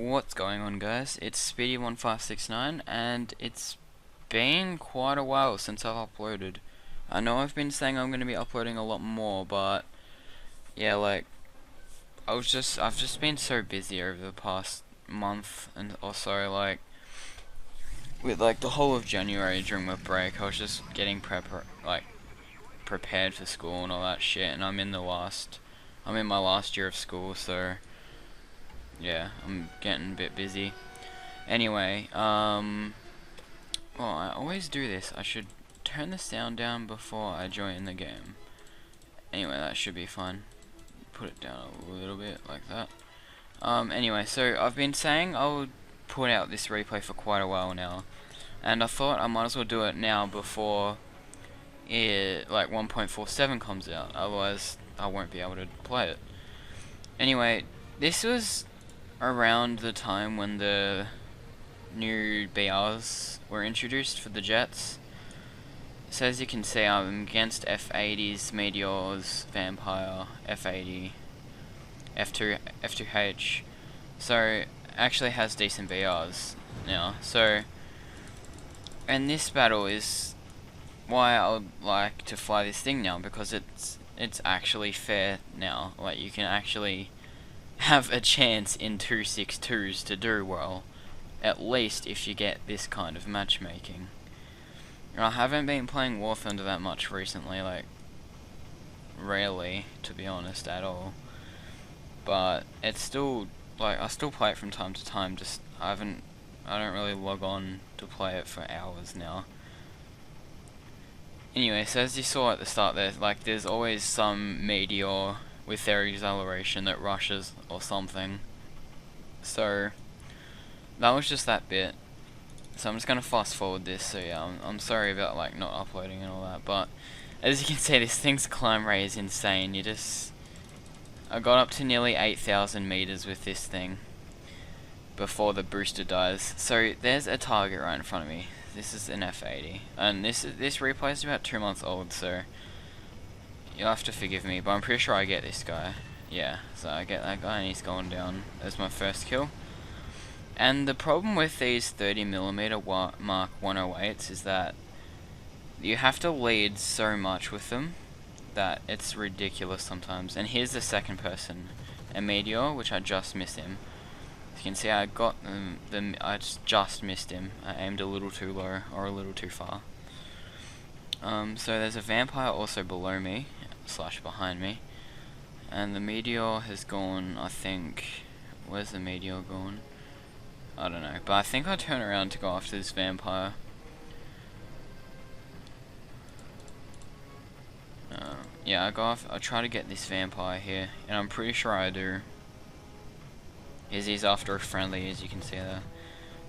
What's going on, guys? It's Speedy1569 and it's been quite a while since I've uploaded. I know I've been saying I'm going to be uploading a lot more, but yeah, like I've just been so busy over the past month and also with the whole of January during my break. I was just getting prepared for school and all that shit, and I'm in my last year of school, so yeah, I'm getting a bit busy. Anyway, well, I always do this. I should turn the sound down before I join the game. Anyway, that should be fine. Put it down a little bit, like that. Anyway, so I've been saying I would put out this replay for quite a while now, and I thought I might as well do it now before 1.47 comes out, otherwise I won't be able to play it. Anyway, this was around the time when the new BRs were introduced for the jets. So as you can see, I'm against F-80s, Meteors, Vampire, F-80, F2H. So actually has decent BRs now. So, and this battle is why I would like to fly this thing now, because it's actually fair now. Like, you can actually have a chance in 262s to do well, at least if you get this kind of matchmaking. I haven't been playing War Thunder that much recently, like rarely, to be honest, at all. But it's still I still play it from time to time. Just I don't really log on to play it for hours now. Anyway, so as you saw at the start there, there's always some meteor with their acceleration that rushes or something. So that was just that bit. So I'm just gonna fast forward this. So yeah, I'm sorry about not uploading and all that, but as you can see, this thing's climb rate is insane. I got up to nearly 8,000 meters with this thing before the booster dies. So there's a target right in front of me. This is an F-80, and this replay is about 2 months old, so you'll have to forgive me, but I'm pretty sure I get this guy. Yeah, so I get that guy and he's going down as my first kill. And the problem with these 30mm Mark 108s is that you have to lead so much with them that it's ridiculous sometimes. And here's the second person, a Meteor, which I just missed him. As you can see, I got I just missed him. I aimed a little too low or a little too far. So there's a Vampire also below me, / behind me. And the Meteor has gone, I think, where's the Meteor gone? I don't know, but I think I'll turn around to go after this Vampire. Yeah, I try to get this Vampire here, and I'm pretty sure I do. He's after a friendly, as you can see there.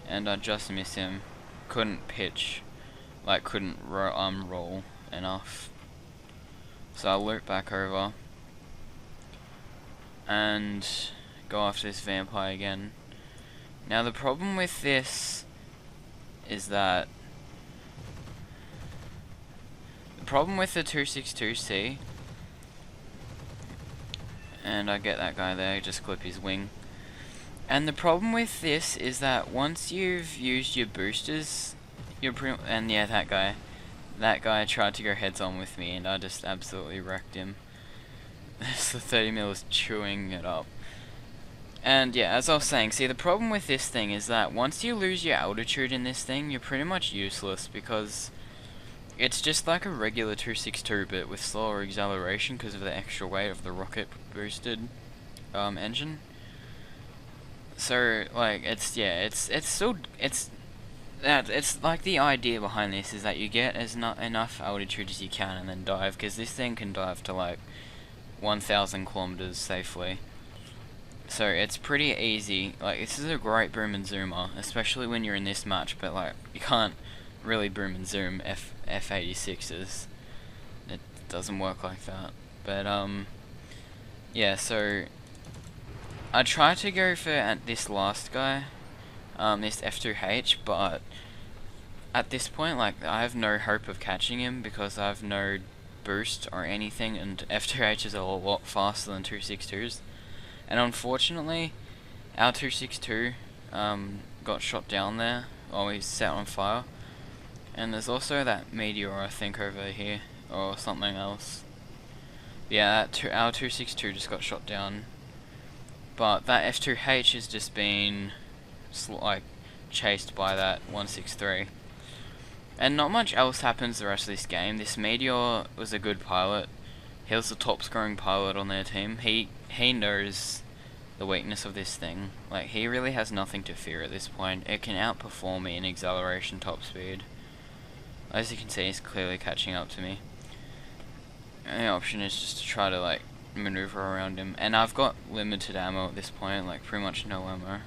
And I just miss him. Couldn't pitch, couldn't roll enough. So I loop back over and go after this Vampire again. Now the problem with this is that the problem with the 262C, and I get that guy there, just clip his wing. And the problem with this is that once you've used your boosters, and yeah, that guy tried to go heads on with me, and I just absolutely wrecked him. The 30mm is chewing it up. And yeah, as I was saying, see, the problem with this thing is that once you lose your altitude in this thing, you're pretty much useless, because it's just like a regular 262 but with slower acceleration because of the extra weight of the rocket boosted engine. So it's the idea behind this is that you get enough altitude as you can and then dive, because this thing can dive to 1,000 kilometers safely. So it's pretty easy. This is a great boom and zoomer, especially when you're in this match, but you can't really boom and zoom F-86s. It doesn't work like that. But yeah, so I tried to go for this last guy, this F2H, but at this point, I have no hope of catching him because I have no boost or anything, and F2H is a lot faster than 262s. And unfortunately, Our 262 got shot down there, or he's set on fire. And there's also that meteor, I think, over here, or something else. Yeah, our 262 just got shot down. But that F2H has just been like chased by that 163. And not much else happens the rest of this game. This meteor was a good pilot. He was the top scoring pilot on their team. He knows the weakness of this thing. Like, he really has nothing to fear at this point. It can outperform me in acceleration top speed. As you can see, he's clearly catching up to me. And the option is just to try to like maneuver around him. And I've got limited ammo at this point, like pretty much no ammo.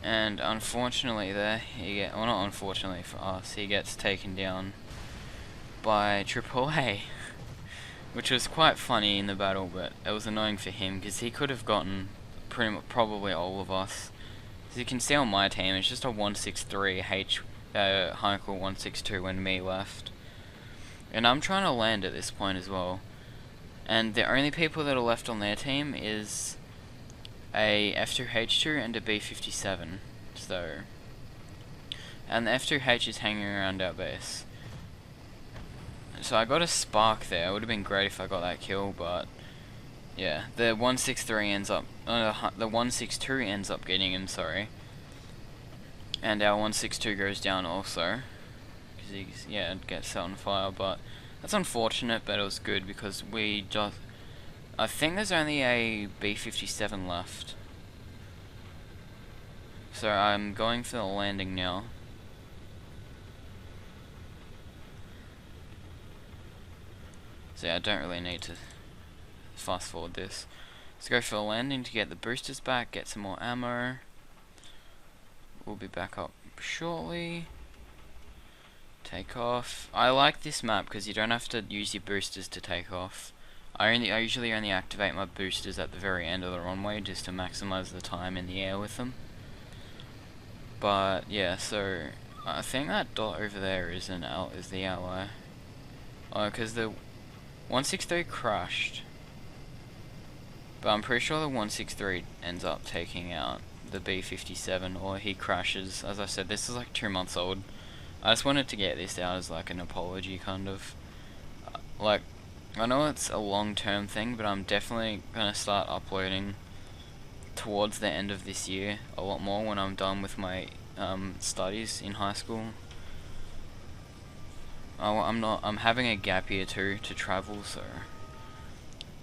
And unfortunately there, well, not unfortunately for us, he gets taken down by AAA. Which was quite funny in the battle, but it was annoying for him, because he could have gotten probably all of us. As you can see on my team, it's just a 163 Heinkel 162 when me left. And I'm trying to land at this point as well. And the only people that are left on their team is a F2H2 and a B57. So, and the F2H is hanging around our base. So I got a spark there. It would have been great if I got that kill, but yeah, the 163 ends up, the 162 ends up getting him. Sorry, and our 162 goes down also because he gets set on fire. But that's unfortunate, but it was good because we just. I think there's only a B57 left, so I'm going for the landing now. So yeah, I don't really need to fast forward this. Let's go for a landing to get the boosters back, get some more ammo. We'll be back up shortly. Take off. I like this map because you don't have to use your boosters to take off. I usually only activate my boosters at the very end of the runway just to maximize the time in the air with them. But yeah, so I think that dot over there is the ally. Oh, because the 163 crashed, but I'm pretty sure the 163 ends up taking out the B57, or he crashes. As I said, this is like 2 months old. I just wanted to get this out as like an apology, kind of. Like, I know it's a long-term thing, but I'm definitely gonna start uploading towards the end of this year a lot more when I'm done with my studies in high school. I'm having a gap year too to travel, so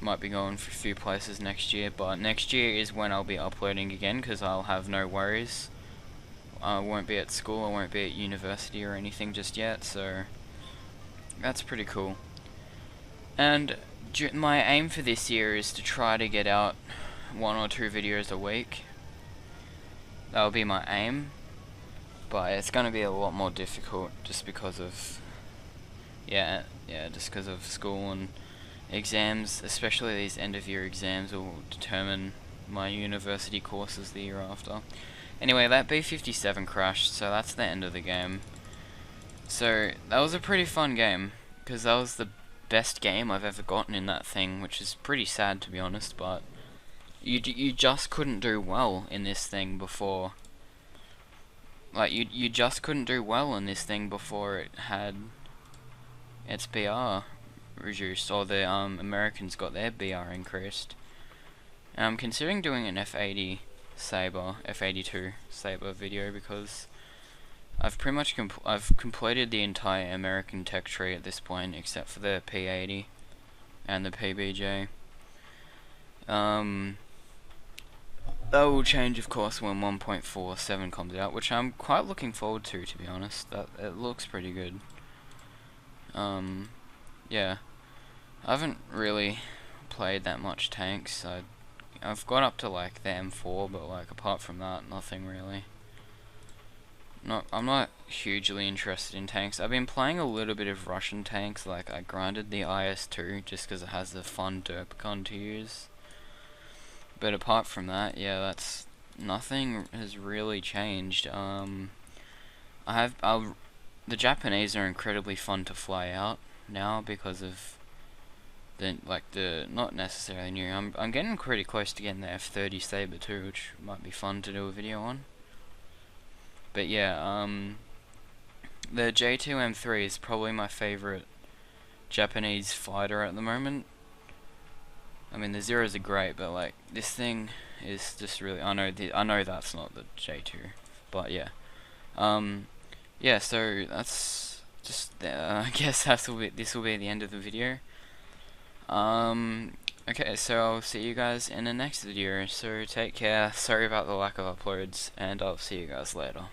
might be going for a few places next year, but next year is when I'll be uploading again because I'll have no worries. I won't be at school, I won't be at university or anything just yet, so that's pretty cool. And my aim for this year is to try to get out 1 or 2 videos a week. That'll be my aim, but it's going to be a lot more difficult just because of just because of school and exams, especially these end of year exams will determine my university courses the year after. Anyway, that B57 crashed, so that's the end of the game. So that was a pretty fun game, because that was the best game I've ever gotten in that thing, which is pretty sad to be honest, but you just couldn't do well in this thing before. Like, you just couldn't do well in this thing before it had its BR reduced, or the Americans got their BR increased. And I'm considering doing an F82 Sabre video because I've pretty much I've completed the entire American tech tree at this point, except for the P80 and the PBJ. That will change, of course, when 1.47 comes out, which I'm quite looking forward to be honest. That it looks pretty good. Yeah, I haven't really played that much tanks. I've got up to like the M4, but like apart from that, nothing really. I'm not hugely interested in tanks. I've been playing a little bit of Russian tanks. Like, I grinded the IS-2 just because it has the fun derp gun to use. But apart from that, yeah, nothing has really changed. The Japanese are incredibly fun to fly out now because of the not necessarily new. I'm getting pretty close to getting the F30 Saber too, which might be fun to do a video on. But yeah, the J2M3 is probably my favorite Japanese fighter at the moment. I mean, the Zeros are great, but like this thing is just really. I know that's not the J2, but yeah. Yeah. So that's just. I guess this will be the end of the video. Okay, so I'll see you guys in the next video. So take care. Sorry about the lack of uploads, and I'll see you guys later.